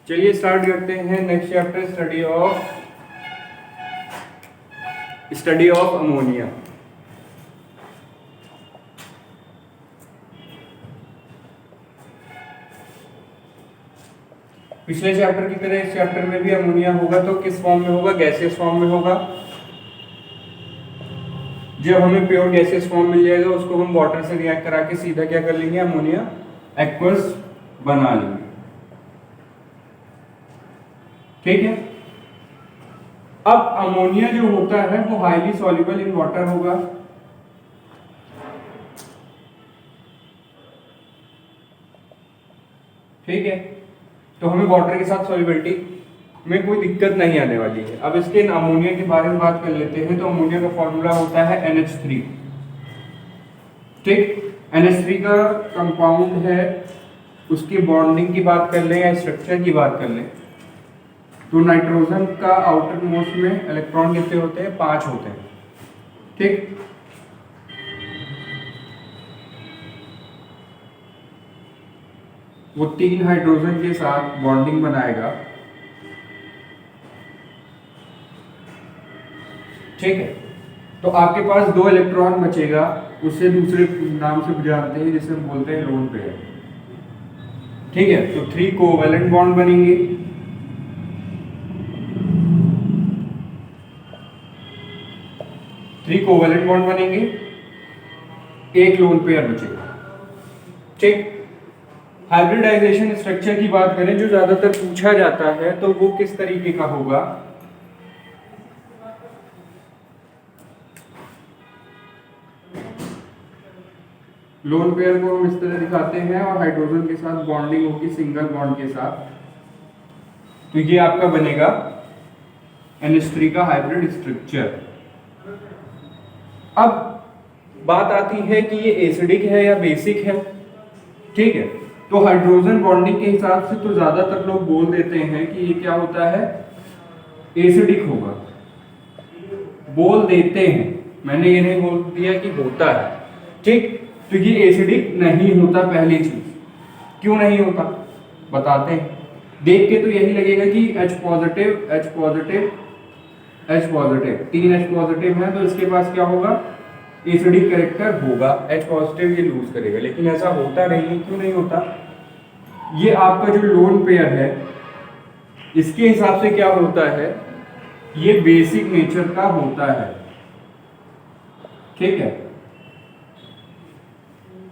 चलिए स्टार्ट करते हैं next chapter study of ammonia. पिछले चैप्टर की तरह इस चैप्टर में भी अमोनिया होगा, तो किस फॉर्म में होगा? गैसियस फॉर्म में होगा। जब हमें प्योर गैसियस फॉर्म मिल जाएगा उसको हम वाटर से रिएक्ट करा के सीधा क्या कर लेंगे? अमोनिया एक्वस बना लेंगे। ठीक है। अब अमोनिया जो होता है वो हाईली सॉल्युबल इन वाटर होगा। ठीक है, तो हमें वाटर के साथ सॉल्युबिलिटी में कोई दिक्कत नहीं आने वाली है। अब इसके अमोनिया के बारे में बात कर लेते हैं। तो अमोनिया का फॉर्मूला होता है NH3। ठीक, NH3 का कंपाउंड है। उसकी बॉन्डिंग की बात कर लें या स्ट्रक्चर की बात कर लें तो नाइट्रोजन का आउटर मोस्ट में इलेक्ट्रॉन कितने होते हैं? 5 होते हैं। ठीक, वो 3 हाइड्रोजन के साथ बॉन्डिंग बनाएगा। ठीक है, तो आपके पास 2 इलेक्ट्रॉन बचेगा, उसे दूसरे नाम से जानते हैं जिसे हम बोलते हैं लोन पेयर। ठीक है, तो 3 कोवैलेंट बॉन्ड बनेंगे। कोवैलेंट बॉन्ड बनेंगे, एक लोन पेयर बचेगा। ठीक, हाइब्रिडाइजेशन स्ट्रक्चर की बात करें जो ज्यादातर पूछा जाता है तो वो किस तरीके का होगा? लोन पेयर को हम इस तरह दिखाते हैं और हाइड्रोजन के साथ बॉन्डिंग होगी सिंगल बॉन्ड के साथ, तो ये आपका बनेगा NH3 का हाइब्रिड स्ट्रक्चर। अब बात आती है कि ये एसिडिक है या बेसिक है। ठीक है, तो हाइड्रोजन बॉन्डिंग के हिसाब से तो ज्यादातर लोग बोल देते हैं कि ये क्या होता है? एसिडिक होगा। बोल देते हैं, मैंने ये नहीं बोल दिया कि होता है। ठीक, तो ये एसिडिक नहीं होता। पहली चीज, क्यों नहीं होता बताते हैं। देख के तो यही लगेगा कि H positive H positive H positive, 3 H positive है तो इसके पास क्या होगा? एसिडिक कैरेक्टर होगा। H पॉजिटिव ये लूज करेगा, लेकिन ऐसा होता नहीं है। क्यों नहीं होता? ये आपका जो लोन पेयर है इसके हिसाब से क्या होता है? ये बेसिक नेचर का होता है। ठीक है,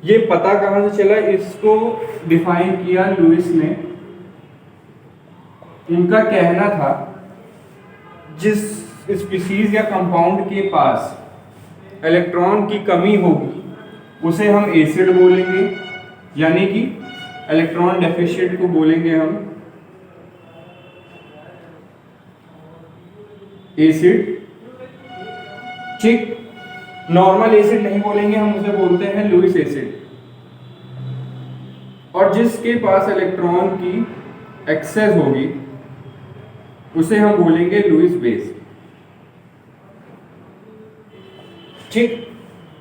ये पता कहां से चला? इसको डिफाइन किया लुइस ने। उनका कहना था जिस स्पीशीज या कंपाउंड के पास इलेक्ट्रॉन की कमी होगी उसे हम एसिड बोलेंगे, यानी कि इलेक्ट्रॉन डेफिशिएंट को बोलेंगे हम एसिड। ठीक, नॉर्मल एसिड नहीं बोलेंगे, हम उसे बोलते हैं लुइस एसिड। और जिसके पास इलेक्ट्रॉन की एक्सेस होगी उसे हम बोलेंगे लुइस बेस। ठीक,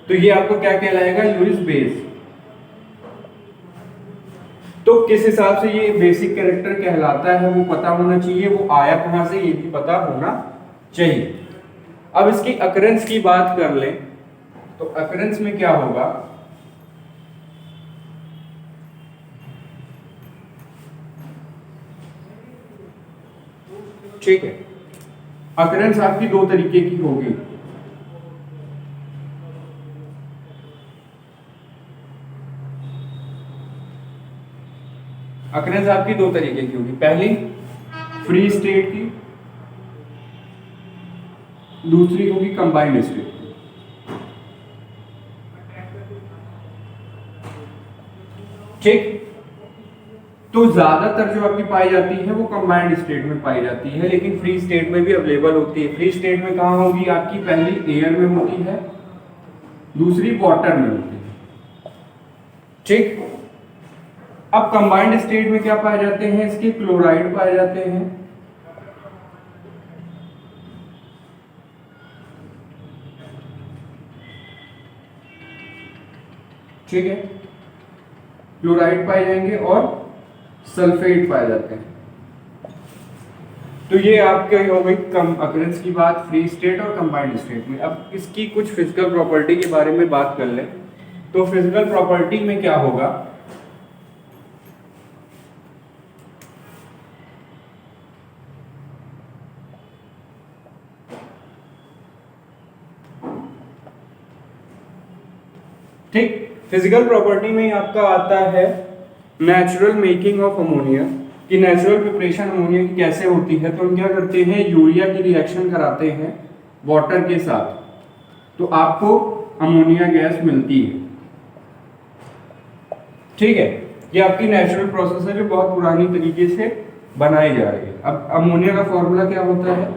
तो ये आपको क्या कहलाएगा? Lewis base. तो किस हिसाब से ये बेसिक कैरेक्टर कहलाता है वो पता होना चाहिए। वो आया कहां से ये भी पता होना चाहिए। अब इसकी अकरेंस की बात कर लें तो अकरेंस में क्या होगा? ठीक है, अकरेंस आपकी 2 तरीके की होगी। अकरेंस आपकी 2 तरीके की होगी। पहली फ्री स्टेट की, दूसरी होगी कंबाइंड स्टेट की। ठीक, तो ज्यादातर जो आपकी पाई जाती है वो कंबाइंड स्टेट में पाई जाती है, लेकिन फ्री स्टेट में भी अवेलेबल होती है। फ्री स्टेट में कहां होगी आपकी? पहली एयर में होती है, दूसरी वाटर में होती है। ठीक, अब कंबाइंड स्टेट में क्या पाए जाते हैं? इसके क्लोराइड पाए जाते हैं। ठीक है, क्लोराइड पाए जाएंगे और सल्फेट पाए जाते हैं। तो ये आपके हो गई कम अकरेंस की बात फ्री स्टेट और कंबाइंड स्टेट में। अब इसकी कुछ फिजिकल प्रॉपर्टी के बारे में बात कर लें। तो फिजिकल प्रॉपर्टी में क्या होगा, ठीक, फिजिकल प्रॉपर्टी में आपका आता है नेचुरल मेकिंग ऑफ अमोनिया, कि नेचुरल प्रिपरेशन अमोनिया की कैसे होती है। तो हम क्या करते हैं, यूरिया की रिएक्शन कराते हैं वाटर के साथ, तो आपको अमोनिया गैस मिलती है। ठीक है, ये आपकी नेचुरल प्रोसेस है जो बहुत पुरानी तरीके से बनाई जा रही है। अब अमोनिया का फॉर्मूला क्या होता है,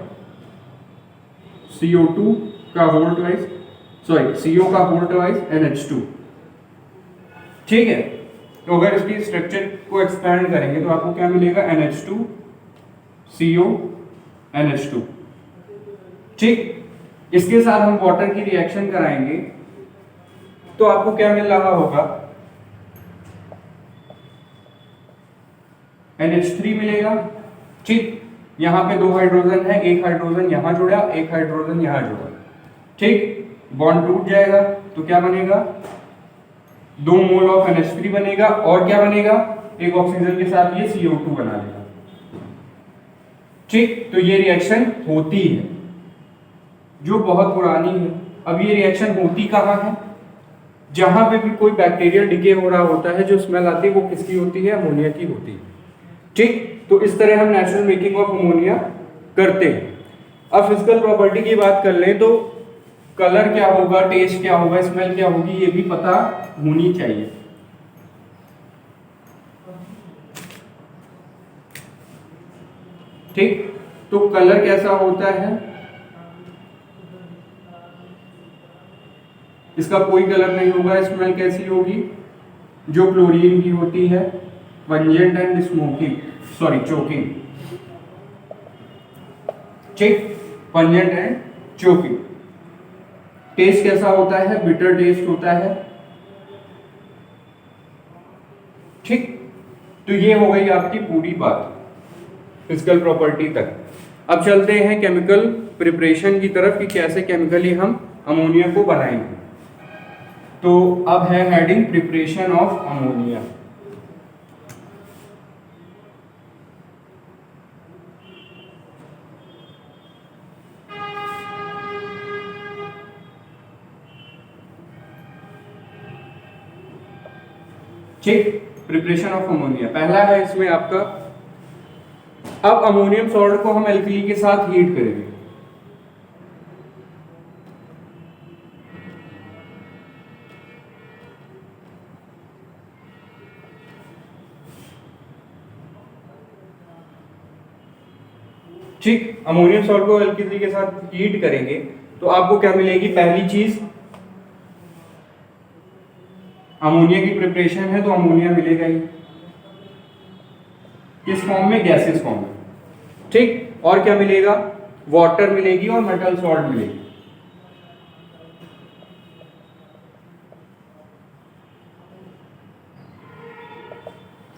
CO2 का होल ट्वाइस, सॉरी CO का होल ट्वाइस NH2। ठीक है, तो अगर इसकी स्ट्रक्चर को एक्सपैंड करेंगे तो आपको क्या मिलेगा, NH2 CO NH2। ठीक, इसके साथ हम वाटर की रिएक्शन कराएंगे तो आपको क्या मिल रहा होगा, NH3 मिलेगा। ठीक, यहाँ पे 2 हाइड्रोजन है, एक हाइड्रोजन यहाँ जुड़ा, एक हाइड्रोजन यहाँ जुड़ा। ठीक, बॉन्ड टूट जाएगा तो क्या बनेगा, 2 मोल ऑफ NH3 बनेगा, और क्या बनेगा, एक ऑक्सीजन के साथ ये CO2 बना लेगा। ठीक, तो ये रिएक्शन होती है जो बहुत पुरानी है। अब ये रिएक्शन होती कहाँ है, जहां पे भी कोई बैक्टीरियल डिके हो रहा होता है, जो स्मेल आती है वो किसकी होती है, अमोनिया की होती है। ठीक, तो इस तरह हम नेचुरल मेकिंग ऑफ अमोनिया करते हैं। अब फिजिकल प्रॉपर्टी की बात कर लें तो कलर क्या होगा, टेस्ट क्या होगा, स्मेल क्या होगी, ये भी पता होनी चाहिए। ठीक, तो कलर कैसा होता है, इसका कोई कलर नहीं होगा। स्मेल कैसी होगी, जो क्लोरीन की होती है, pungent and smoking, sorry choking. ठीक, पंजेंट एंड चोकिंग। टेस्ट कैसा होता है, बिटर टेस्ट होता है। ठीक, तो ये हो गई आपकी पूरी बात फिजिकल प्रॉपर्टी तक। अब चलते हैं केमिकल प्रिपरेशन की तरफ कि कैसे केमिकली हम अमोनिया को बनाएंगे। तो अब है हेडिंग प्रिपरेशन ऑफ अमोनिया। ठीक, प्रिपरेशन ऑफ अमोनिया पहला है इसमें आपका। अब अमोनियम सॉल्ट को हम एल्कली के साथ हीट करेंगे। ठीक, अमोनियम सॉल्ट को एल्कली के साथ हीट करेंगे तो आपको क्या मिलेगी, पहली चीज अमोनिया की प्रिपरेशन है तो अमोनिया मिलेगा ही, किस फॉर्म में, गैसेस फॉर्म में। ठीक, और क्या मिलेगा, वाटर मिलेगी और मेटल सॉल्ट मिलेगी।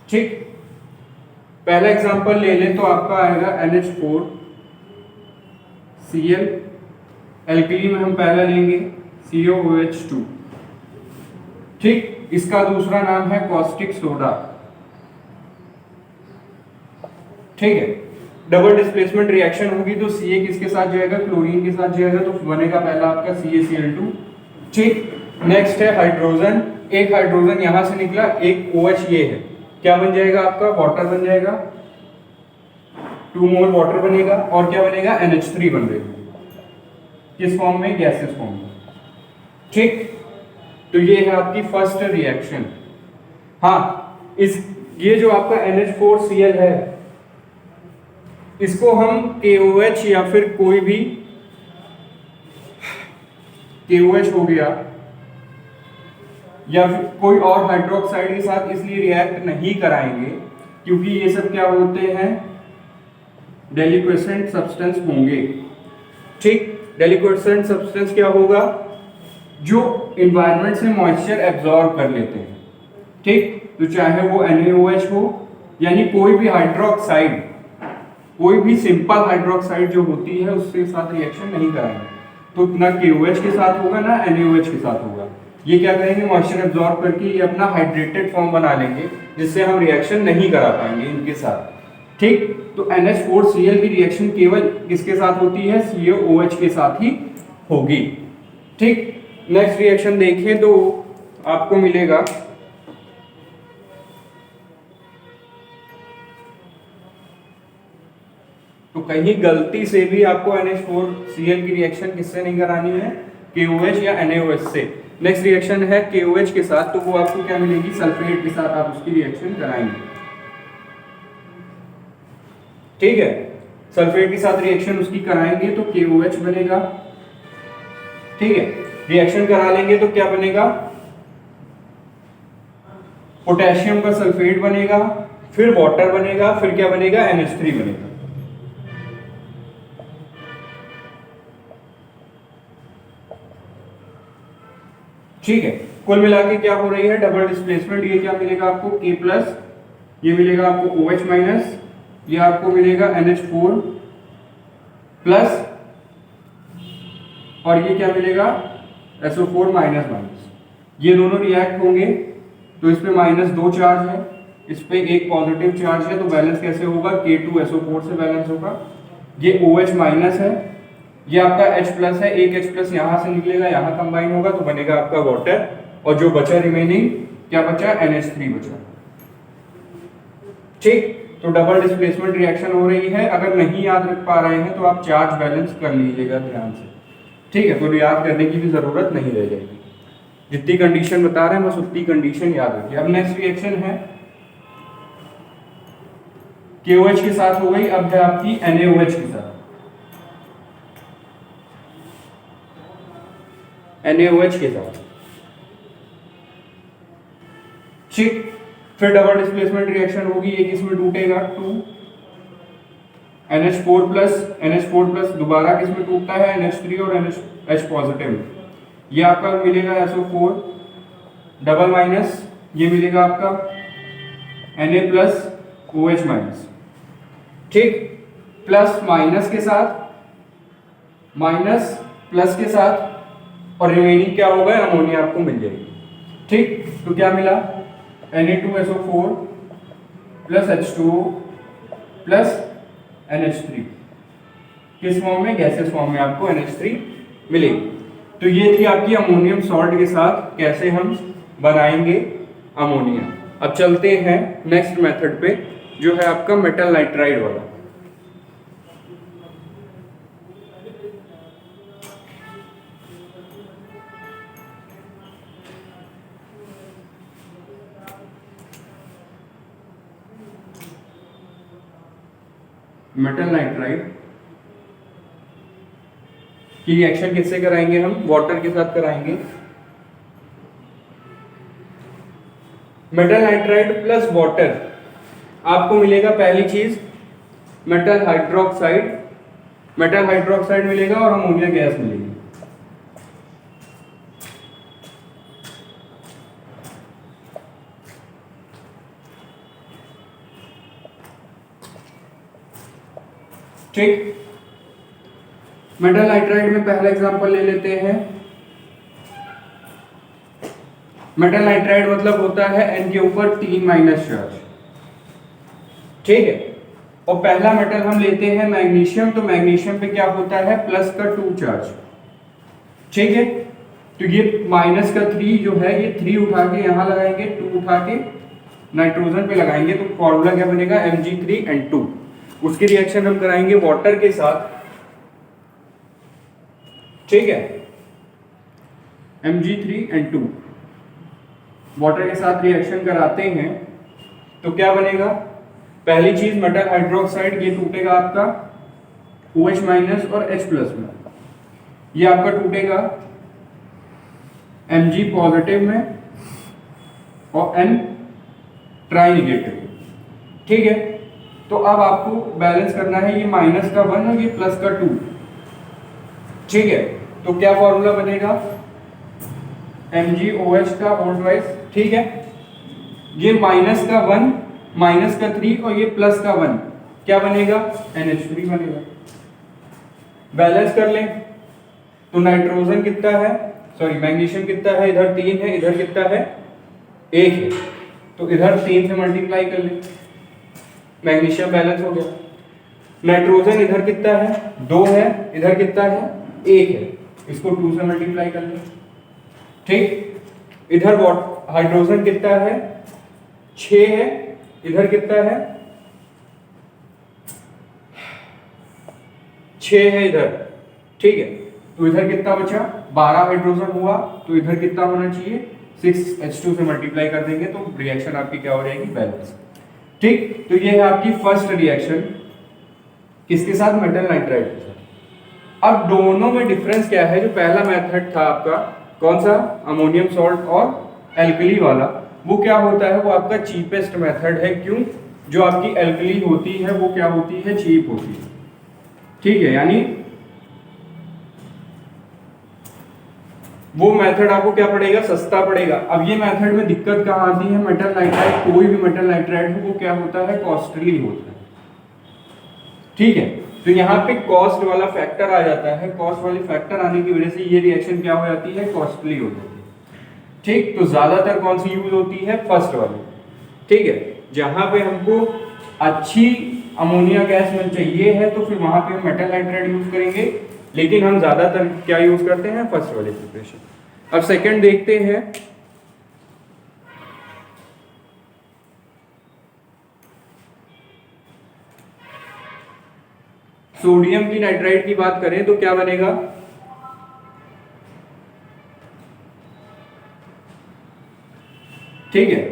ठीक, पहला एग्जांपल ले लें तो आपका आएगा NH4Cl, एल्कली में हम पहला लेंगे COOH2। ठीक, इसका दूसरा नाम है कॉस्टिक सोडा। ठीक है, डबल डिस्प्लेसमेंट रिएक्शन होगी तो Ca किसके साथ जाएगा, क्लोरीन के साथ जाएगा, तो बनेगा पहला आपका CaCl2। ठीक, नेक्स्ट है हाइड्रोजन, एक हाइड्रोजन यहां से निकला, एक OH ये है, क्या बन जाएगा आपका, वाटर बन जाएगा, 2 मोल वाटर बनेगा, और क्या बनेगा, NH3 बन जाएगा, किस फॉर्म में, गैसेस फॉर्म में। ठीक, तो ये है आपकी फर्स्ट रिएक्शन। हाँ, ये जो आपका NH4Cl है, इसको हम KOH या फिर कोई भी KOH हो गया या फिर कोई और हाइड्रोक्साइड के साथ इसलिए रिएक्ट नहीं कराएंगे क्योंकि ये सब क्या होते हैं, डेलिक्वेसेंट सब्सटेंस होंगे। ठीक, डेलिक्वेसेंट सब्सटेंस क्या होगा, जो एनवायरनमेंट से मॉइस्चर एब्जॉर्ब कर लेते हैं। ठीक, तो चाहे वो NaOH हो, यानी कोई भी हाइड्रोक्साइड कोई भी सिंपल हाइड्रोक्साइड जो होती है उसके साथ रिएक्शन नहीं कराएंगे, तो ना KOH के साथ होगा ना NaOH के साथ होगा। ये क्या करेंगे, मॉइस्चर एब्जॉर्ब करके ये अपना हाइड्रेटेड फॉर्म बना लेंगे, जिससे हम रिएक्शन नहीं करा पाएंगे इनके साथ। ठीक, तो NH4Cl की रिएक्शन केवल किसके साथ होती है, CaOH के साथ ही होगी। ठीक, नेक्स्ट रिएक्शन देखें तो आपको मिलेगा तो कहीं गलती से भी आपको NH4Cl की रिएक्शन किससे नहीं करानी है, KOH या NaOH से। नेक्स्ट रिएक्शन है KOH के साथ, तो वो आपको क्या मिलेगी, सल्फेट के साथ आप उसकी रिएक्शन कराएंगे। ठीक है, सल्फेट के साथ रिएक्शन उसकी कराएंगे तो KOH बनेगा। ठीक है, रिएक्शन करा लेंगे तो क्या बनेगा, पोटेशियम का सल्फेट बनेगा, फिर वाटर बनेगा, फिर क्या बनेगा, NH3 बनेगा। ठीक है, कुल मिला के क्या हो रही है, डबल डिस्प्लेसमेंट। ये क्या मिलेगा आपको, K प्लस, ये मिलेगा आपको OH माइनस, ये आपको मिलेगा NH4 प्लस, और ये क्या मिलेगा, SO4 माइनस माइनस। ये दोनों रिएक्ट होंगे तो इस पे -2 चार्ज है, इस पे एक पॉजिटिव चार्ज है, तो बैलेंस कैसे होगा, K2SO4 से बैलेंस होगा। ये OH माइनस है, ये आपका H प्लस है, एक H प्लस यहां से निकलेगा, यहां कंबाइन होगा तो बनेगा आपका वाटर, और जो बचा रिमेनिंग क्या बचा, NH3 बचा। ठीक, तो डबल डिस्प्लेसमेंट रिएक्शन हो रही है। अगर नहीं याद रख पा रहे हैं तो आप चार्ज बैलेंस कर लीजिएगा ध्यान से। ठीक है, तो याद करने की भी जरूरत नहीं रह जाएगी, जितनी कंडीशन बता रहे हैं बस उतनी कंडीशन याद रखिए। अब नेक्स्ट रिएक्शन है KOH के साथ हो गई, अब है आपकी NaOH के साथ। NaOH के साथ, ठीक, फिर डबल डिस्प्लेसमेंट रिएक्शन होगी, एक इसमें टूटेगा 2 NH4 प्लस दोबारा किसमें टूटता है, NH3 और H पॉजिटिव। ये आपका मिलेगा SO4 डबल माइनस, ये मिलेगा आपका Na प्लस OH माइनस। ठीक, प्लस माइनस के साथ, माइनस प्लस के साथ, और रिमेनिंग क्या होगा, अमोनिया आपको मिल जाएगी। ठीक, तो क्या मिला, Na2SO4 plus H2O plus NH3, किस फॉर्म में, गैसेस फॉर्म में आपको NH3 मिलेगी। तो ये थी आपकी अमोनियम सॉल्ट के साथ कैसे हम बनाएंगे अमोनिया। अब चलते हैं नेक्स्ट मेथड पे, जो है आपका मेटल नाइट्राइड वाला। मेटल नाइट्राइड की रिएक्शन किससे कराएंगे हम, वाटर के साथ कराएंगे। मेटल नाइट्राइड प्लस वाटर आपको मिलेगा, पहली चीज मेटल हाइड्रोक्साइड मिलेगा और अमोनिया गैस मिलेगी। ठीक, मेटल नाइट्राइड में पहला एग्जांपल ले लेते हैं। मेटल नाइट्राइड मतलब होता है N के ऊपर 3 माइनस चार्ज। ठीक है, और पहला मेटल हम लेते हैं मैग्नीशियम, तो मैग्नीशियम पे क्या होता है, प्लस का 2 चार्ज। ठीक है, तो ये माइनस का 3 जो है, ये 3 उठा के यहां लगाएंगे, 2 उठा के नाइट्रोजन पे लगाएंगे, तो फॉर्मूला क्या बनेगा, Mg3N2। उसकी रिएक्शन हम कराएंगे वाटर के साथ। ठीक है, Mg3N2 वाटर के साथ रिएक्शन कराते हैं तो क्या बनेगा, पहली चीज मेटल हाइड्रोक्साइड, ये टूटेगा आपका OH माइनस और H प्लस में, ये आपका टूटेगा Mg पॉजिटिव में और N ट्राई निगेटिव। ठीक है, तो अब आपको बैलेंस करना है, ये माइनस का 1 और ये प्लस का 2। ठीक है, तो क्या फॉर्मूला बनेगा, MgOH का होल राइज। ठीक है, ये माइनस का 1 माइनस का 3 और ये प्लस का 1 क्या बनेगा, NH3 बनेगा। बैलेंस कर लें तो नाइट्रोजन कितना है, सॉरी मैग्नीशियम कितना है, इधर 3 है, इधर कितना है 1 है, तो इधर 3 से मल्टीप्लाई कर लें, मैग्नीशियम बैलेंस हो गया। नाइट्रोजन इधर कितना है 2 है, इधर कितना है 1 है, इसको 2 से मल्टीप्लाई कर लें। ठीक, इधर हाइड्रोजन कितना है 6 है, इधर कितना है 6 है इधर। ठीक है, तो इधर कितना बचा 12 हाइड्रोजन हुआ, तो इधर कितना होना चाहिए 6H2 से मल्टीप्लाई कर देंगे तो रिएक्शन आपकी क्या हो जाएगी, बैलेंस। ठीक, तो ये है आपकी फर्स्ट रिएक्शन किसके साथ, मेटल नाइट्राइड के साथ। अब दोनों में डिफरेंस क्या है, जो पहला मेथड था आपका कौन सा, अमोनियम सॉल्ट और एल्कली वाला, वो क्या होता है, वो आपका चीपेस्ट मेथड है। क्यों, जो आपकी एल्कली होती है वो क्या होती है, चीप होती है। ठीक है, यानी वो मेथड आपको क्या पड़ेगा, सस्ता पड़ेगा। अब ये मेथड में दिक्कत कहाँ आती है, मेटल नाइट्राइड, कोई भी मेटल नाइट्राइड हो वो क्या होता है, कॉस्टली होता है। ठीक है, तो यहाँ पे कॉस्ट वाला फैक्टर आ जाता है, कॉस्ट वाले फैक्टर आने की वजह से ये रिएक्शन क्या हो जाती है, कॉस्टली हो जाती है। ठीक, तो ज्यादातर कौन सी यूज होती है, फर्स्ट वाली। ठीक है, जहां पे हमको अच्छी अमोनिया गैस में चाहिए है तो फिर वहां पे हम मेटल नाइट्राइड यूज करेंगे, लेकिन हम ज्यादातर क्या यूज करते हैं, फर्स्ट वाली प्रिपरेशन। अब सेकंड देखते हैं, सोडियम की नाइट्राइड की बात करें तो क्या बनेगा, ठीक है,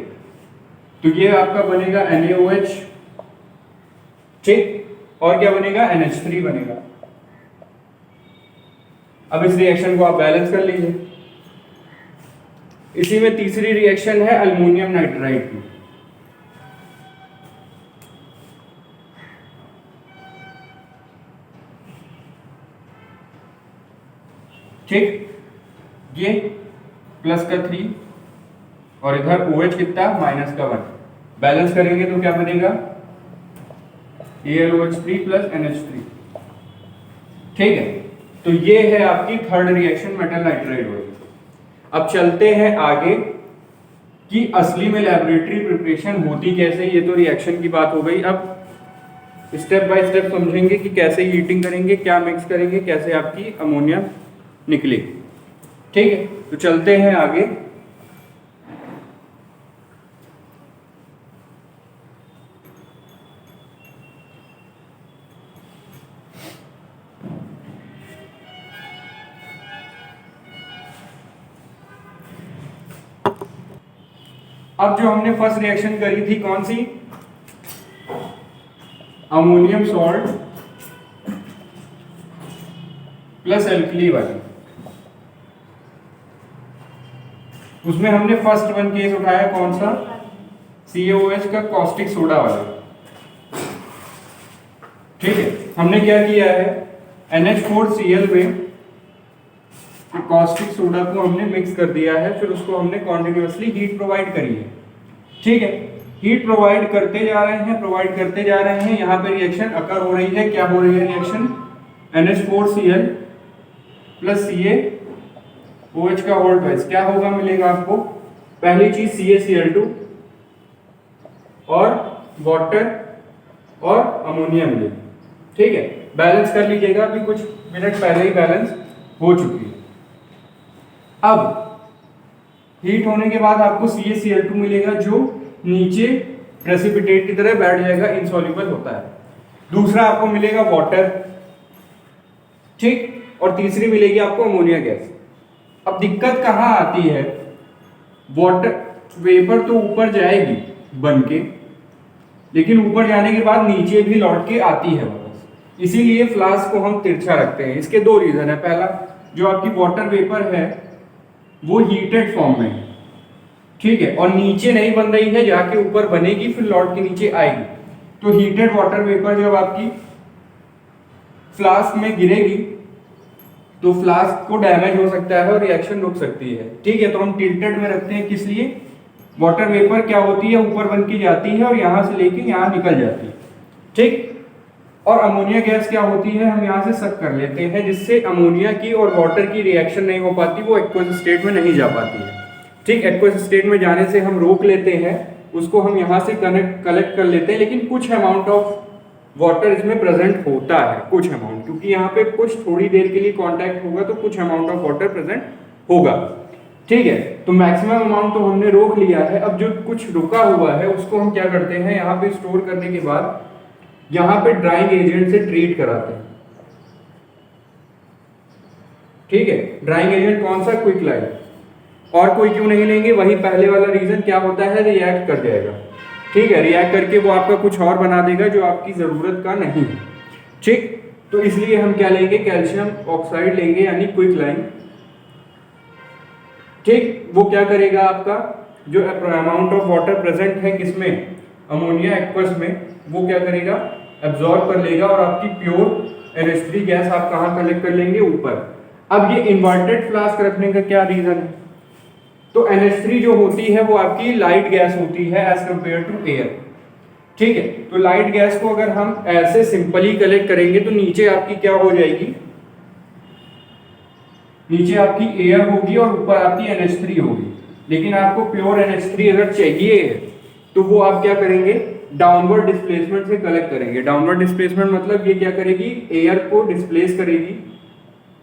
तो ये आपका बनेगा NaOH। ठीक, और क्या बनेगा, NH3 बनेगा। अब इस रिएक्शन को आप बैलेंस कर लीजिए। इसी में तीसरी रिएक्शन है अल्युमिनियम नाइट्राइड की। ठीक, ये प्लस का 3 और इधर OH कितना, माइनस का 1, बैलेंस करेंगे तो क्या बनेगा, AlOH3 प्लस NH3। ठीक है, तो ये है आपकी थर्ड रिएक्शन मेटल नाइट्राइड वाली। अब चलते हैं आगे कि असली में लैबोरेटरी प्रिपरेशन होती कैसे। ये तो रिएक्शन की बात हो गई, अब स्टेप बाय स्टेप समझेंगे कि कैसे हीटिंग करेंगे, क्या मिक्स करेंगे, कैसे आपकी अमोनिया निकलेगी। ठीक है, तो चलते हैं आगे। अब जो हमने फर्स्ट रिएक्शन करी थी कौन सी, अमोनियम सॉल्ट प्लस एल्कली वाली, उसमें हमने फर्स्ट वन केस उठाया कौन सा, CaOH का कॉस्टिक सोडा वाला। ठीक है, हमने क्या किया है, NH4Cl में कॉस्टिक सोडा को हमने मिक्स कर दिया है, फिर उसको हमने कॉन्टिन्यूअसली हीट प्रोवाइड करी है। ठीक है, हीट प्रोवाइड करते जा रहे हैं, प्रोवाइड करते जा रहे हैं, यहाँ पे रिएक्शन अकर हो रही है। क्या हो रही है रिएक्शन, NH4Cl प्लस CaOH का होल ट्वाइस, क्या होगा, मिलेगा आपको पहली चीज CaCl2 और वाटर और अमोनिया मिलेगी। ठीक है, बैलेंस कर लीजिएगा, अभी कुछ मिनट पहले ही बैलेंस हो चुकी है। अब हीट होने के बाद आपको CaCl2 मिलेगा जो नीचे प्रेसिपिटेट की तरह बैठ जाएगा, इनसॉल्युबल होता है। दूसरा आपको मिलेगा वाटर, ठीक, और तीसरी मिलेगी आपको अमोनिया गैस। अब दिक्कत कहां आती है, वाटर वेपर तो ऊपर जाएगी बन के, लेकिन ऊपर जाने के बाद नीचे भी लौट के आती है वापस। इसीलिए फ्लास्क को हम तिरछा रखते हैं। इसके दो रीजन है, पहला जो आपकी वाटर वेपर है वो हीटेड फॉर्म में है, ठीक है, और नीचे नहीं बन रही है, जाके ऊपर बनेगी फिर लौट के नीचे आएगी। तो हीटेड वाटर वेपर जब आपकी फ्लास्क में गिरेगी तो फ्लास्क को डैमेज हो सकता है और रिएक्शन रुक सकती है। ठीक है, तो हम टिल्टेड में रखते हैं, किस लिए, वाटर वेपर क्या होती है ऊपर बन के जाती है और यहां से लेके यहां निकल जाती है। ठीक, और अमोनिया गैस क्या होती है, हम यहाँ से सक कर लेते हैं, जिससे अमोनिया की और वाटर की रिएक्शन नहीं हो पाती, वो एक्वस स्टेट में नहीं जा पाती है। ठीक, एक्वस स्टेट में जाने से हम रोक लेते हैं, उसको हम यहाँ से कलेक्ट कर लेते हैं, लेकिन कुछ अमाउंट ऑफ वाटर इसमें प्रेजेंट होता है, कुछ अमाउंट, क्योंकि यहाँ पे कुछ थोड़ी देर के लिए कांटेक्ट होगा तो कुछ अमाउंट ऑफ वाटर प्रेजेंट होगा। ठीक है, तो मैक्सिमम अमाउंट तो हमने रोक लिया है। अब जो कुछ रुका हुआ है उसको हम क्या करते हैं, यहाँ पे स्टोर करने के बाद यहाँ पे ड्राइंग एजेंट से ट्रीट कराते हैं। ठीक है, ड्राइंग एजेंट कौन सा, क्विकलाइन। और कोई क्यों नहीं लेंगे, वही पहले वाला रीजन, क्या होता है, रिएक्ट कर जाएगा। ठीक है, रिएक्ट करके वो आपका कुछ और बना देगा जो आपकी जरूरत का नहीं है। ठीक, तो इसलिए हम क्या लेंगे, कैल्शियम ऑक्साइड लेंगे, यानी क्विकलाइन। ठीक, वो क्या करेगा, आपका जो अमाउंट ऑफ वाटर प्रेजेंट है किसमें, अमोनिया एक्वस में, वो क्या करेगा, एब्जॉर्ब कर लेगा और आपकी प्योर NH3 गैस आप कहाँ कलेक्ट कर लेंगे, ऊपर। अब ये इन्वर्टेड फ्लास्क रखने का क्या रीजन है, तो NH3 जो होती है वो आपकी लाइट गैस होती है एज कंपेयर टू एयर। ठीक है, तो लाइट गैस को अगर हम ऐसे सिंपली कलेक्ट करेंगे तो नीचे आपकी क्या हो जाएगी, नीचे आपकी एयर होगी और ऊपर आपकी NH3 होगी। लेकिन आपको प्योर NH3 अगर चाहिए तो वो आप क्या करेंगे, डाउनवर्ड डिस्प्लेसमेंट से कलेक्ट करेंगे। डाउनवर्ड डिस्प्लेसमेंट मतलब ये क्या करेगी, एयर को डिस्प्लेस करेगी,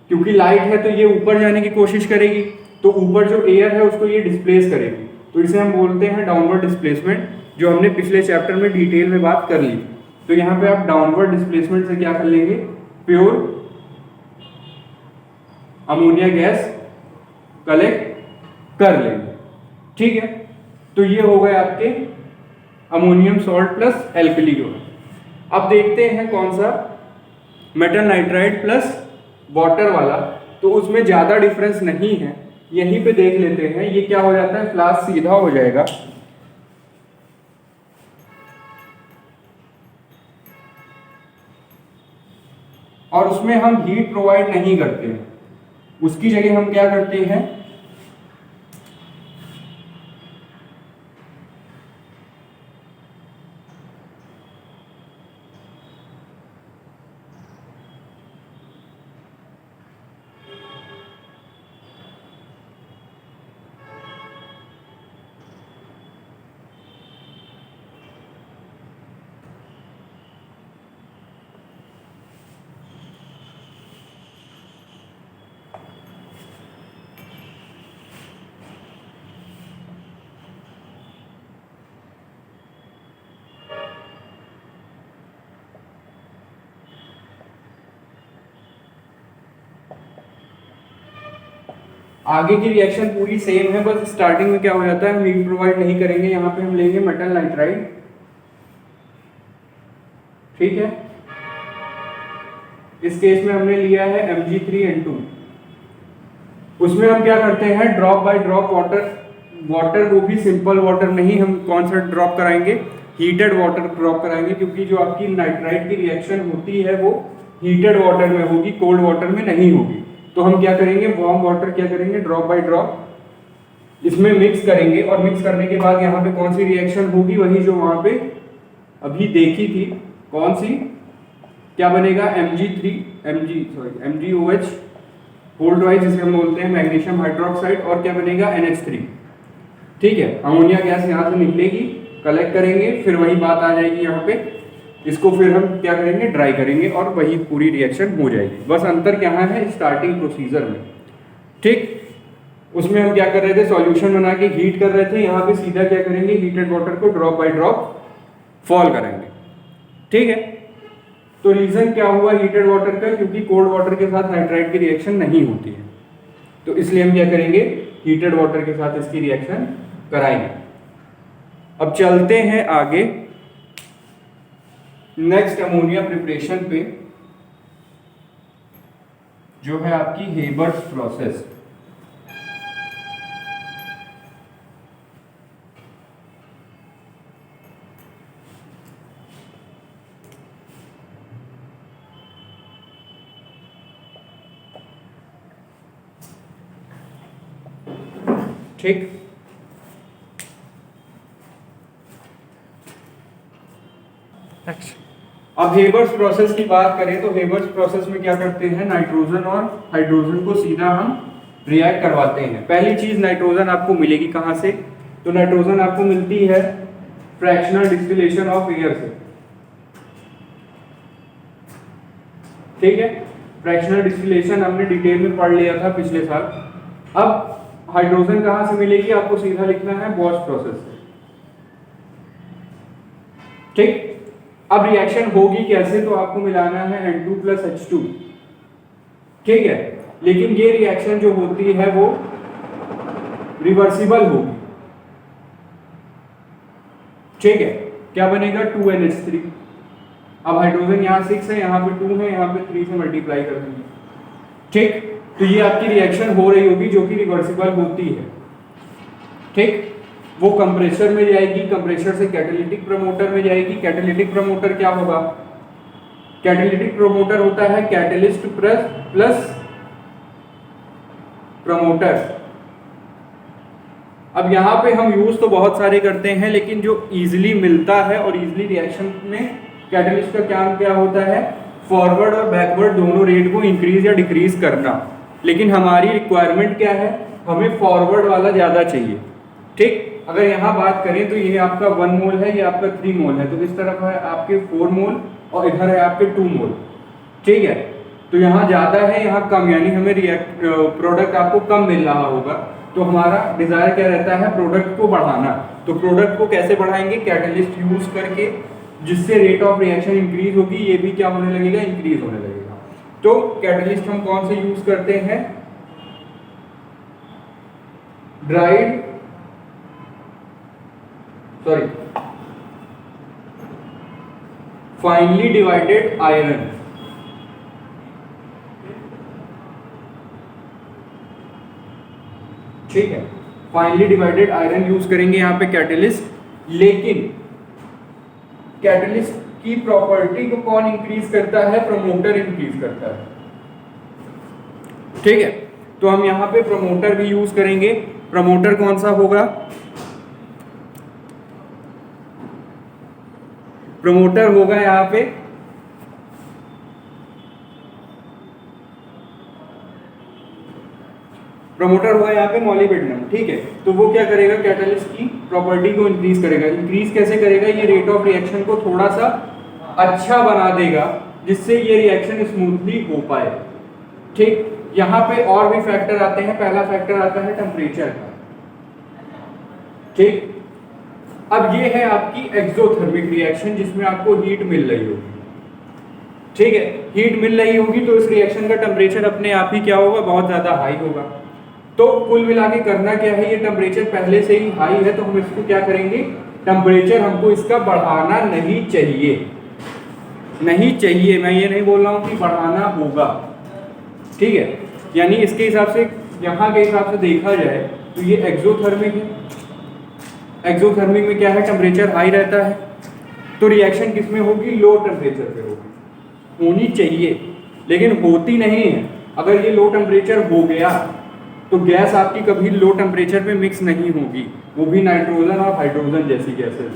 क्योंकि लाइट है तो ये ऊपर जाने की कोशिश करेगी, तो ऊपर जो एयर है उसको ये डिस्प्लेस करेगी, तो इसे हम बोलते हैं डाउनवर्ड डिस्प्लेसमेंट, जो हमने पिछले चैप्टर में डिटेल में बात कर ली। तो यहाँ पे आप डाउनवर्ड डिस्प्लेसमेंट से क्या कर लेंगे, प्योर अमोनिया गैस कलेक्ट कर लेंगे। ठीक है, तो ये हो गए आपके अमोनियम सॉल्ट प्लस एल्कली। अब देखते हैं कौन सा, मेटल नाइट्राइड प्लस वाटर वाला, तो उसमें ज्यादा डिफरेंस नहीं है, यहीं पे देख लेते हैं। ये क्या हो जाता है, फ्लास्क सीधा हो जाएगा, और उसमें हम हीट प्रोवाइड नहीं करते हैं, उसकी जगह हम क्या करते हैं, आगे की रिएक्शन पूरी सेम है, बस स्टार्टिंग में क्या हो जाता है, हम हीट प्रोवाइड नहीं करेंगे, यहाँ पे हम लेंगे मेटल नाइट्राइड। ठीक है, इस केस में हमने लिया है Mg3N2। उसमें हम क्या करते हैं, ड्रॉप बाय ड्रॉप वाटर वो भी सिंपल वाटर नहीं, हम कौन सा ड्रॉप कराएंगे, हीटेड वाटर ड्रॉप कराएंगे, क्योंकि जो आपकी नाइट्राइड की रिएक्शन होती है वो हीटेड वाटर में होगी, कोल्ड वाटर में नहीं होगी। तो हम क्या करेंगे, वार्म वाटर क्या करेंगे, ड्रॉप बाय ड्रॉप इसमें मिक्स करेंगे, और मिक्स करने के बाद यहाँ पे कौन सी रिएक्शन होगी, वही जो वहां पे अभी देखी थी, कौन सी, क्या बनेगा, MgOH होल्ड वाइज, जिसे हम बोलते हैं मैग्नीशियम हाइड्रोक्साइड, और क्या बनेगा, NH3। ठीक है, अमोनिया गैस यहाँ से निकलेगी, कलेक्ट करेंगे, फिर वही बात आ जाएगी यहाँ पे, इसको फिर हम क्या करेंगे, ड्राई करेंगे, और वही पूरी रिएक्शन हो जाएगी। बस अंतर क्या है, स्टार्टिंग प्रोसीजर में। ठीक, उसमें हम क्या कर रहे थे, सॉल्यूशन बना के हीट कर रहे थे, यहाँ पे सीधा क्या करेंगे, हीटेड वाटर को ड्रॉप बाय ड्रॉप फॉल करेंगे। ठीक है, तो रीजन क्या हुआ हीटेड वाटर का, क्योंकि कोल्ड वाटर के साथ नाइट्राइड की रिएक्शन नहीं होती है, तो इसलिए हम क्या करेंगे, हीटेड वाटर के साथ इसकी रिएक्शन कराएंगे। अब चलते हैं आगे नेक्स्ट अमोनिया प्रिपरेशन पे, जो है आपकी हेबर्स प्रोसेस। ठीक, अब हेबर्स प्रोसेस की बात करें तो हेबर्स प्रोसेस में क्या करते हैं, नाइट्रोजन और हाइड्रोजन को सीधा हम रिएक्ट करवाते हैं। पहली चीज नाइट्रोजन आपको मिलेगी कहां से, तो नाइट्रोजन आपको मिलती है फ्रैक्शनल डिस्टिलेशन ऑफ एयर से। ठीक है, फ्रैक्शनल डिस्टिलेशन हमने डिटेल में पढ़ लिया था पिछले साल। अब हाइड्रोजन कहां से मिलेगी, आपको सीधा लिखना है बॉश प्रोसेस से। ठीक, अब रिएक्शन होगी कैसे, तो आपको मिलाना है N2 + H2। ठीक है, लेकिन ये रिएक्शन जो होती है वो रिवर्सिबल होगी। ठीक है, क्या बनेगा 2NH3। अब हाइड्रोजन यहाँ 6 है, यहाँ पे 2 है, यहाँ पे 3 से मल्टीप्लाई कर देंगे। ठीक, तो ये आपकी रिएक्शन हो रही होगी जो कि रिवर्सिबल होती है। ठीक, वो कंप्रेसर में जाएगी, कंप्रेसर से कैटालिटिक प्रमोटर में जाएगी। कैटालिटिक प्रमोटर क्या होगा, कैटालिटिक प्रमोटर होता है कैटलिस्ट प्लस प्रमोटर। अब यहाँ पे हम यूज तो बहुत सारे करते हैं, लेकिन जो इजीली मिलता है और इजीली रिएक्शन में कैटलिस्ट का काम क्या होता है, फॉरवर्ड और बैकवर्ड दोनों रेट को इंक्रीज या डिक्रीज करना। लेकिन हमारी रिक्वायरमेंट क्या है, हमें फॉरवर्ड वाला ज्यादा चाहिए। ठीक, अगर यहाँ बात करें तो ये आपका 1 मोल है, ये आपका 3 मोल है, तो इस तरफ है आपके 4 मोल और इधर है आपके 2 मोल। ठीक है, तो यहाँ ज्यादा है, यहाँ कम, यानी हमें प्रोडक्ट आपको कम मिल रहा होगा। तो हमारा डिजायर क्या रहता है, प्रोडक्ट को बढ़ाना। तो प्रोडक्ट को कैसे बढ़ाएंगे, कैटलिस्ट यूज करके, जिससे रेट ऑफ रिएक्शन इंक्रीज होगी, ये भी क्या होने लगेगा, इंक्रीज होने लगेगा। तो कैटलिस्ट हम कौन से यूज करते हैं, फाइनली डिवाइडेड आयरन। ठीक है, फाइनली डिवाइडेड आयरन यूज करेंगे यहाँ पे कैटलिस्ट। लेकिन कैटलिस्ट की प्रॉपर्टी को कौन इंक्रीज करता है, प्रमोटर इंक्रीज करता है। ठीक है, तो हम यहाँ पे प्रमोटर भी यूज करेंगे। प्रमोटर कौन सा होगा, प्रमोटर होगा यहाँ पे मॉलिब्डेनम। ठीक है, तो वो क्या करेगा, कैटलिस्ट की प्रॉपर्टी को इंक्रीज करेगा। इंक्रीज कैसे करेगा, ये रेट ऑफ रिएक्शन को थोड़ा सा अच्छा बना देगा, जिससे ये रिएक्शन स्मूथली हो पाए। ठीक, यहाँ पे और भी फैक्टर आते हैं। पहला फैक्टर आता है टेम्परेचर का। ठीक, अब ये है आपकी एक्सोथर्मिक रिएक्शन, जिसमें आपको हीट मिल रही होगी। ठीक है, हीट मिल रही होगी तो इस रिएक्शन का टेम्परेचर अपने आप ही क्या होगा, बहुत ज्यादा हाई होगा। तो कुल मिला के करना क्या है, ये टेम्परेचर पहले से ही हाई है, तो हम इसको क्या करेंगे, टेम्परेचर हमको इसका बढ़ाना नहीं चाहिए। मैं ये नहीं बोल रहा हूं कि बढ़ाना होगा। ठीक है, यानी इसके हिसाब से, यहाँ के हिसाब से देखा जाए तो ये एक्सोथर्मिक है। एक्सोथर्मिक में क्या है, टेम्परेचर हाई रहता है, तो रिएक्शन किसमें होगी, लो टेम्परेचर पे होगी, होनी चाहिए, लेकिन होती नहीं है। अगर ये लो टेम्परेचर हो गया तो गैस आपकी कभी लो टेम्परेचर पे मिक्स नहीं होगी, वो भी नाइट्रोजन और हाइड्रोजन जैसी गैसेस।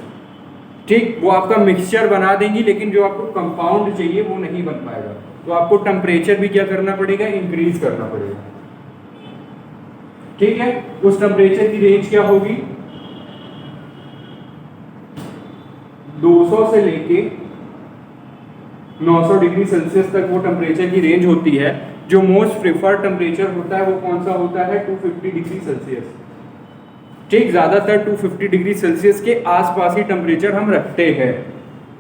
ठीक, वो आपका मिक्सचर बना देंगी, लेकिन जो आपको कंपाउंड चाहिए वो नहीं बन पाएगा। तो आपको टेम्परेचर भी क्या करना पड़ेगा, इंक्रीज करना पड़ेगा। ठीक है, उस टेम्परेचर की रेंज क्या होगी, 200 से लेके 900 डिग्री सेल्सियस तक वो टेम्परेचर की रेंज होती है। जो मोस्ट प्रिफर्ड टेम्परेचर होता है वो कौन सा होता है, 250 डिग्री सेल्सियस। ठीक, ज्यादातर 250 डिग्री सेल्सियस के आसपास ही टेम्परेचर हम रखते हैं।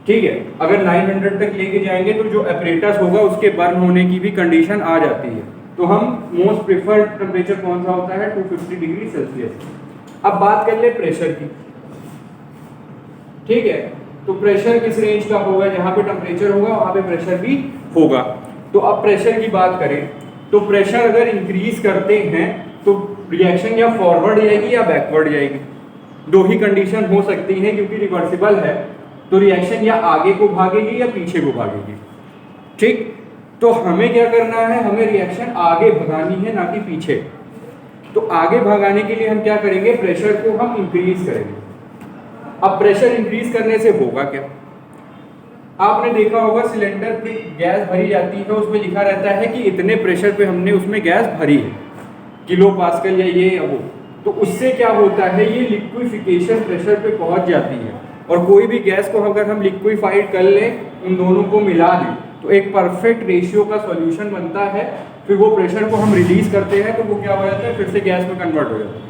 ठीक है, अगर 900 तक लेके जाएंगे तो जो एपरेटस होगा उसके बर्न होने की भी कंडीशन आ जाती है। तो हम मोस्ट प्रिफर्ड टेम्परेचर कौन सा होता है, 250 डिग्री सेल्सियस। अब बात कर ले प्रेशर की। ठीक है, तो प्रेशर किस रेंज का होगा, जहां पे टेम्परेचर होगा वहां पे प्रेशर भी होगा। तो अब प्रेशर की बात करें तो प्रेशर अगर इंक्रीज करते हैं तो रिएक्शन या फॉरवर्ड जाएगी या बैकवर्ड जाएगी। दो ही कंडीशन हो सकती है, क्योंकि रिवर्सिबल है तो रिएक्शन या आगे को भागेगी या पीछे को भागेगी। ठीक, तो हमें क्या करना है, हमें रिएक्शन आगे भगानी है, ना कि पीछे। तो आगे भगाने के लिए हम क्या करेंगे, प्रेशर को हम इंक्रीज करेंगे। अब प्रेशर इंक्रीज करने से होगा क्या, आपने देखा होगा सिलेंडर पे गैस भरी जाती है, उसमें लिखा रहता है कि इतने प्रेशर पे हमने उसमें गैस भरी है, किलो पास्कल या ये या वो। तो उससे क्या होता है, ये लिक्विफिकेशन प्रेशर पे पहुंच जाती है, और कोई भी गैस को अगर हम लिक्विफाइड कर लें, उन दोनों को मिला दें, तो एक परफेक्ट रेशियो का सॉल्यूशन बनता है। फिर वो प्रेशर को हम रिलीज करते हैं तो वो क्या हो जाता है, फिर से गैस में कन्वर्ट हो जाता है।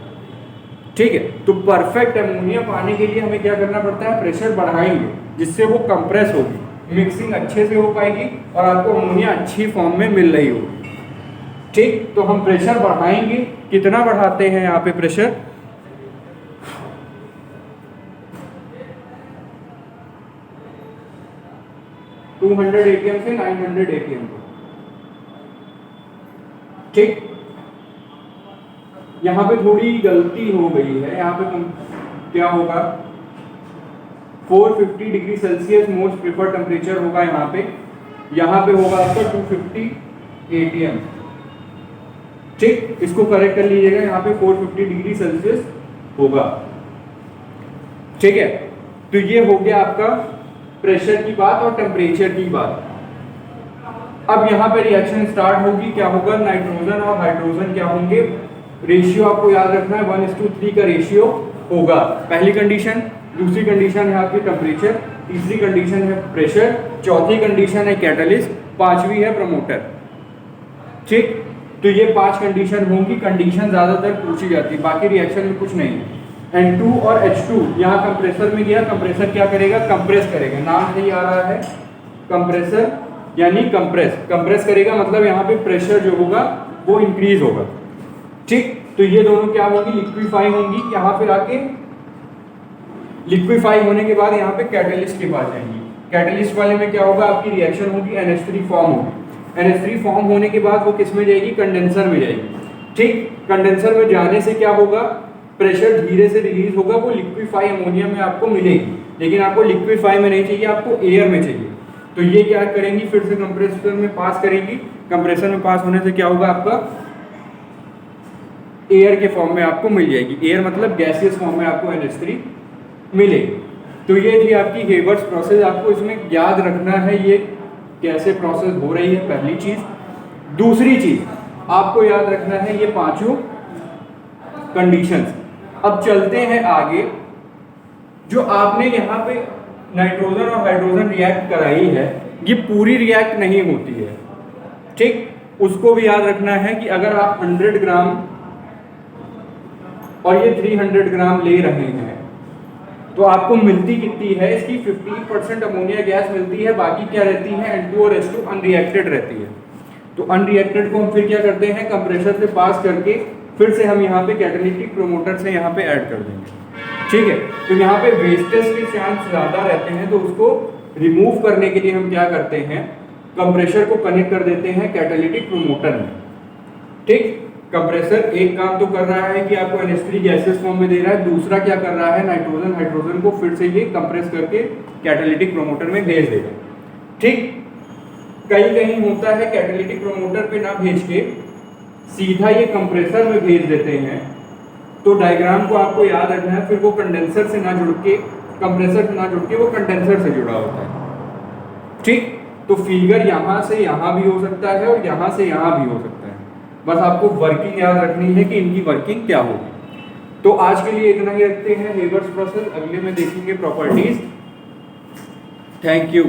ठीक है, तो परफेक्ट अमोनिया पाने के लिए हमें क्या करना पड़ता है, प्रेशर बढ़ाएंगे, जिससे वो कंप्रेस होगी, मिक्सिंग अच्छे से हो पाएगी और आपको अमोनिया अच्छी फॉर्म में मिल रही होगी। ठीक, तो हम प्रेशर बढ़ाएंगे, कितना बढ़ाते हैं यहाँ पे प्रेशर, टू 200 APM से 900 APM को। ठीक, यहाँ पे थोड़ी गलती हो गई है, यहाँ पे क्या होगा, 450 degree Celsius most preferred temperature होगा यहाँ पे होगा आपका 250 ATM। ठीक, इसको करेक्ट कर लीजिएगा, यहाँ पे 450 डिग्री सेल्सियस होगा। ठीक है, तो ये हो गया आपका प्रेशर की बात और टेम्परेचर की बात। अब यहाँ पे रिएक्शन स्टार्ट होगी, क्या होगा, नाइट्रोजन और हाइड्रोजन क्या होंगे, रेशियो आपको याद रखना है 1:3 का रेशियो होगा, पहली कंडीशन। दूसरी कंडीशन है आपकी टेम्परेचर, तीसरी कंडीशन है प्रेशर, चौथी कंडीशन है कैटलिस्ट, पांचवी है प्रमोटर। ठीक, तो ये 5 कंडीशन होंगी, कंडीशन ज्यादातर पूछी जाती है, बाकी रिएक्शन में कुछ नहीं है। N2 और H2 यहाँ कंप्रेसर में गया, कंप्रेसर क्या करेगा, कंप्रेस करेगा, नाम सही आ रहा है कंप्रेसर, यानी कंप्रेस करेगा, मतलब यहाँ पे प्रेशर जो होगा वो इंक्रीज होगा। ठीक, तो ये दोनों क्या होंगी, लिक्विफाई होंगी, यहाँ पे आके लिक्विफाई होने के बाद यहाँ पे कैटलिस्ट के पास जाएंगी। कैटलिस्ट वाले में क्या होगा, आपकी रिएक्शन होगी, NH3 फॉर्म होगी। NH3 फॉर्म होने के बाद वो किस में जाएगी, कंडेंसर में जाएगी। ठीक, कंडेंसर में जाने से क्या होगा, प्रेशर धीरे से रिलीज होगा, वो लिक्विफाई अमोनिया में आपको मिलेगी, लेकिन आपको लिक्विफाई में नहीं चाहिए, आपको एयर में चाहिए। तो ये क्या करेंगी, फिर से कंप्रेसर में पास करेंगी, कंप्रेसर में पास होने से क्या होगा, आपका एयर के फॉर्म में आपको मिल जाएगी, एयर मतलब गैसियस फॉर्म में आपको NH3 मिलेगी। तो ये थी आपकी हेबर्स प्रोसेस, आपको इसमें याद रखना है ये कैसे प्रोसेस हो रही है, पहली चीज। दूसरी चीज आपको याद रखना है ये पांचों कंडीशंस। अब चलते हैं आगे, जो आपने यहाँ पे नाइट्रोजन और हाइड्रोजन रिएक्ट कराई है, ये पूरी रिएक्ट नहीं होती है। ठीक, उसको भी याद रखना है कि अगर आप 100 ग्राम और ये 300 ग्राम ले रहे हैं, तो आपको मिलती कितनी है, इसकी 50% अमोनिया गैस मिलती है, बाकी क्या रहती है, N2 और H2 अनरिएक्टेड रहती है। तो अनरिएक्टेड को हम फिर क्या करते हैं, कंप्रेसर से पास करके फिर से हम यहाँ पे कैटालिटिक प्रोमोटर से यहाँ पे ऐड कर देंगे। ठीक है, तो यहाँ पे वेस्टेज के चांस ज़्यादा रहते हैं, तो उसको रिमूव करने के लिए हम क्या करते हैं, कंप्रेसर को कनेक्ट कर देते हैं कैटालिटिक प्रोमोटर में। ठीक, कंप्रेसर एक काम तो कर रहा है कि आपको NH3 गैसेस फॉर्म में दे रहा है, दूसरा क्या कर रहा है, नाइट्रोजन हाइड्रोजन को फिर से ये कंप्रेस करके कैटालिटिक प्रोमोटर में भेज देगा। ठीक, कहीं कहीं होता है कैटालिटिक प्रोमोटर पे ना भेज के सीधा ये कंप्रेसर में भेज देते हैं, तो डायग्राम को आपको याद रखना है, फिर वो कंडेंसर से ना जुड़ के, कंप्रेसर से ना जुड़ के वो कंडेंसर से जुड़ा होता है। ठीक, तो फिगर यहाँ से यहाँ भी हो सकता है और यहाँ से यहाँ भी हो सकता है, बस आपको वर्किंग याद रखनी है कि इनकी वर्किंग क्या होगी। तो आज के लिए इतना ही रखते हैं हेबर्स प्रोसेस, अगले में देखेंगे प्रॉपर्टीज। Thank you.